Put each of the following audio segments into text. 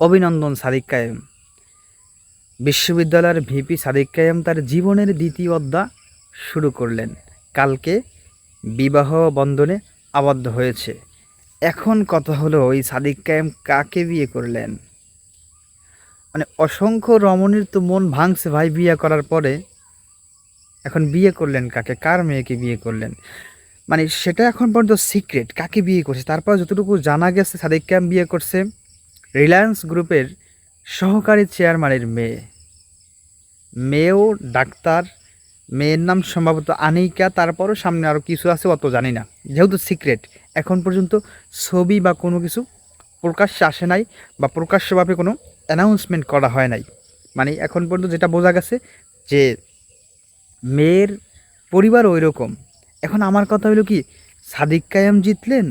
অভিনন্দন সাদিক কায়েম। বিশ্ববিদ্যালয়ের ভিপি সাদিক কায়েম তার জীবনের দ্বিতীয় অধ্যায় শুরু করলেন। কালকে বিবাহ বন্ধনে আবদ্ধ হয়েছে। এখন কথা হলো, ওই সাদিক কায়েম কাকে বিয়ে করলেন? মানে অসংখ্য রমণীর তো মন ভাঙছে ভাই বিয়ে করার পরে। এখন বিয়ে করলেন কাকে? কার মেয়েকে বিয়ে করলেন? মানে সেটা এখন পর্যন্ত সিক্রেট, কাকে বিয়ে করছে। তারপর যতটুকু জানা গেছে, সাদিক কায়েম বিয়ে করছে রিলায়েন্স গ্রুপের সহকারী চেয়ারম্যানের মেয়েও ডাক্তার। মেয়ের নাম সম্ভবত আনিকা, তারপরও সামনে আরও কিছু আছে, অত জানি না, যেহেতু সিক্রেট। এখন পর্যন্ত ছবি বা কোনো কিছু প্রকাশ্যে আসে নাই, বা প্রকাশ্যভাবে কোনো অ্যানাউন্সমেন্ট করা হয় নাই। মানে এখন পর্যন্ত যেটা বোঝা গেছে যে মেয়ের পরিবার ওই রকম। এখন আমার কথা হলো কি, সাদিক কায়েম জিতলেন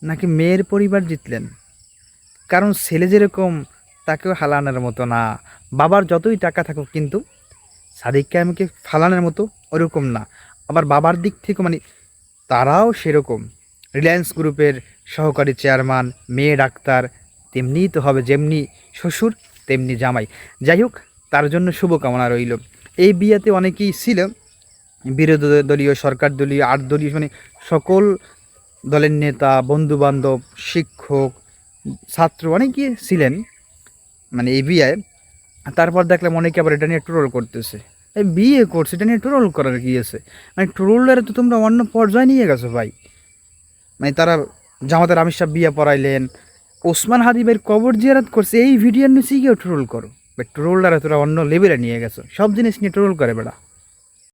নাকি মেয়ের পরিবার জিতলেন? কারণ ছেলে যেরকম, তাকেও হালানোর মতো না। বাবার যতই টাকা থাকুক, কিন্তু সাদিক কায়েমকে ফালানোর মতো ওরকম না। আবার বাবার দিক থেকে মানে তারাও সেরকম। রিলায়েন্স গ্রুপের সহকারী চেয়ারম্যান, মেয়ে ডাক্তার, তেমনিই তো হবে, যেমনি শ্বশুর তেমনি জামাই। যাই হোক, তার জন্য শুভকামনা রইল। এই বিয়েতে অনেকেই ছিল, বিরোধী দলীয়, সরকার দলীয়, আট দলীয়, মানে সকল দলের নেতা, বন্ধুবান্ধব, শিক্ষক, ছাত্র অনেকেই ছিলেন মানে এই বিয়ে। তারপর দেখলাম অনেকে আবার এটা নিয়ে ট্রোল করতেছে। এই বিয়ে করছে, এটা নিয়ে ট্রোল করার কি আছে? মানে ট্রোলের তো তোমরা অন্য পর্যায়ে নিয়ে গেছো ভাই। মানে তারা জামাতের আমির সাহেব বিয়ে পড়াইলেন, ওসমান হাদিবের কবর জিয়ারত করছে, এই ভিডিও নিয়ে কেউ ট্রোল করো। বাট ট্রোলরা তোরা অন্য লেভেলে নিয়ে গেছো, সব জিনিস নিয়ে ট্রোল করে বেড়া।